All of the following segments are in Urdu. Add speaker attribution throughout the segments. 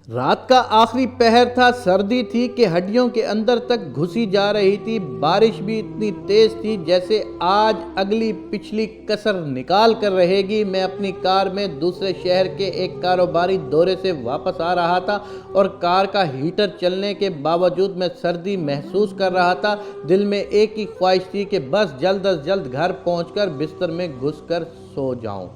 Speaker 1: رات کا آخری پہر تھا، سردی تھی کہ ہڈیوں کے اندر تک گھسی جا رہی تھی۔ بارش بھی اتنی تیز تھی جیسے آج اگلی پچھلی کسر نکال کر رہے گی۔ میں اپنی کار میں دوسرے شہر کے ایک کاروباری دورے سے واپس آ رہا تھا اور کار کا ہیٹر چلنے کے باوجود میں سردی محسوس کر رہا تھا۔ دل میں ایک ہی خواہش تھی کہ بس جلد از جلد گھر پہنچ کر بستر میں گھس کر سو جاؤں۔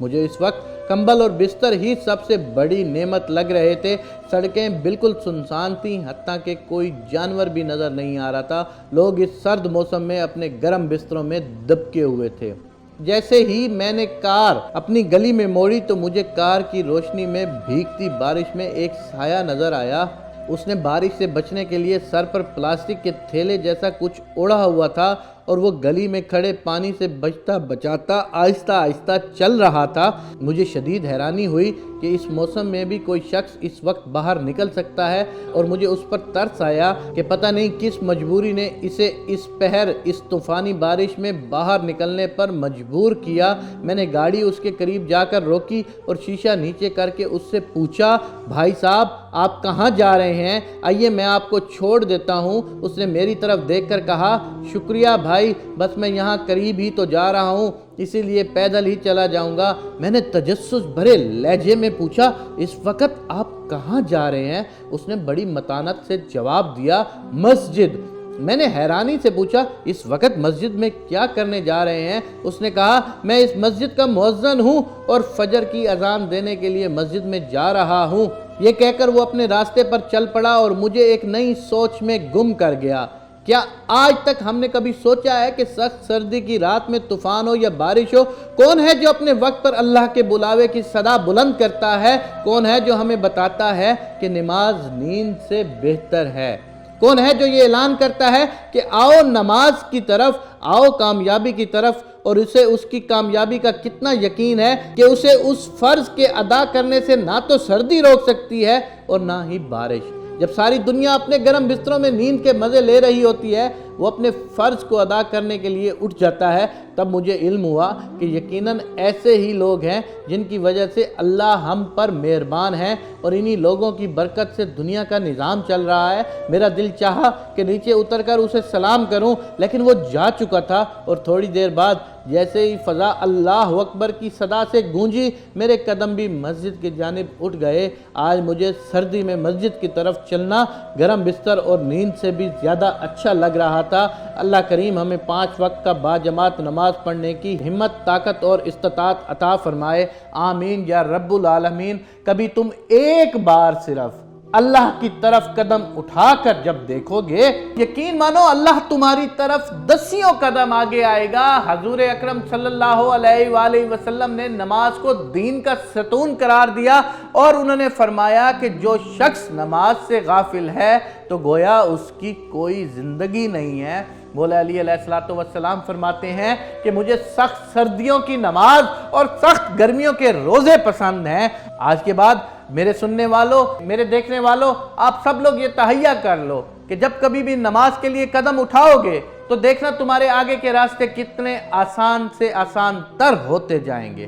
Speaker 1: مجھے اس وقت کمبل اور بستر ہی سب سے بڑی نعمت لگ رہے تھے۔ سڑکیں بالکل سنسان تھیں، حتیٰ کہ کوئی جانور بھی نظر نہیں آ رہا تھا۔ لوگ اس سرد موسم میں اپنے گرم بستروں میں دبکے ہوئے تھے۔ جیسے ہی میں نے کار اپنی گلی میں موڑی تو مجھے کار کی روشنی میں بھیگتی بارش میں ایک سایہ نظر آیا۔ اس نے بارش سے بچنے کے لیے سر پر پلاسٹک کے تھیلے جیسا کچھ اوڑھا ہوا تھا اور وہ گلی میں کھڑے پانی سے بچتا بچاتا آہستہ آہستہ چل رہا تھا۔ مجھے شدید حیرانی ہوئی کہ اس موسم میں بھی کوئی شخص اس وقت باہر نکل سکتا ہے، اور مجھے اس پر ترس آیا کہ پتہ نہیں کس مجبوری نے اسے اس پہر اس طوفانی بارش میں باہر نکلنے پر مجبور کیا۔ میں نے گاڑی اس کے قریب جا کر روکی اور شیشہ نیچے کر کے اس سے پوچھا، بھائی صاحب آپ کہاں جا رہے ہیں؟ آئیے میں آپ کو چھوڑ دیتا ہوں۔ اس نے میری طرف دیکھ کر کہا، شکریہ بھائی، بس میں یہاں قریب ہی تو جا رہا ہوں، اسی لیے پیدل ہی چلا جاؤں گا۔ میں نے تجسس بھرے لہجے میں پوچھا، اس وقت آپ کہاں جا رہے ہیں؟ اس نے بڑی متانت سے جواب دیا، مسجد۔ میں نے حیرانی سے پوچھا، اس وقت مسجد میں کیا کرنے جا رہے ہیں؟ اس نے کہا، میں اس مسجد کا مؤذن ہوں اور فجر کی اذان دینے کے لیے مسجد میں جا رہا ہوں۔ یہ کہہ کر وہ اپنے راستے پر چل پڑا اور مجھے ایک نئی سوچ میں گم کر گیا۔ کیا آج تک ہم نے کبھی سوچا ہے کہ سخت سردی کی رات میں طوفان ہو یا بارش ہو، کون ہے جو اپنے وقت پر اللہ کے بلاوے کی صدا بلند کرتا ہے؟ کون ہے جو ہمیں بتاتا ہے کہ نماز نیند سے بہتر ہے؟ کون ہے جو یہ اعلان کرتا ہے کہ آؤ نماز کی طرف، آؤ کامیابی کی طرف، اور اسے اس کی کامیابی کا کتنا یقین ہے کہ اسے اس فرض کے ادا کرنے سے نہ تو سردی روک سکتی ہے اور نہ ہی بارش۔ جب ساری دنیا اپنے گرم بستروں میں نیند کے مزے لے رہی ہوتی ہے، وہ اپنے فرض کو ادا کرنے کے لیے اٹھ جاتا ہے، تب مجھے علم ہوا کہ یقیناً ایسے ہی لوگ ہیں جن کی وجہ سے اللہ ہم پر مہربان ہے، اور انہی لوگوں کی برکت سے دنیا کا نظام چل رہا ہے۔ میرا دل چاہا کہ نیچے اتر کر اسے سلام کروں، لیکن وہ جا چکا تھا، اور تھوڑی دیر بعد جیسے ہی فضا اللہ اکبر کی صدا سے گونجی، میرے قدم بھی مسجد کی جانب اٹھ گئے۔ آج مجھے سردی میں مسجد کی طرف چلنا گرم بستر اور نیند سے بھی زیادہ اچھا لگ رہا تھا۔ اللہ کریم ہمیں 5 وقت کا باجماعت نماز پڑھنے کی ہمت، طاقت اور استطاعت عطا فرمائے، آمین یا رب العالمین۔ کبھی تم ایک بار صرف اللہ کی طرف قدم اٹھا کر جب دیکھو گے، یقین مانو اللہ تمہاری طرف 10 قدم آگے آئے گا۔ حضور اکرم صلی اللہ علیہ وآلہ وسلم نے نماز کو دین کا ستون قرار دیا، اور انہوں نے فرمایا کہ جو شخص نماز سے غافل ہے تو گویا اس کی کوئی زندگی نہیں ہے۔ مولا علی علیہ السلام فرماتے ہیں کہ مجھے سخت سردیوں کی نماز اور سخت گرمیوں کے روزے پسند ہیں۔ آج کے بعد میرے سننے والوں، میرے دیکھنے والوں، آپ سب لوگ یہ تہیہ کر لو کہ جب کبھی بھی نماز کے لیے قدم اٹھاؤ گے تو دیکھنا تمہارے آگے کے راستے کتنے آسان سے آسان تر ہوتے جائیں گے۔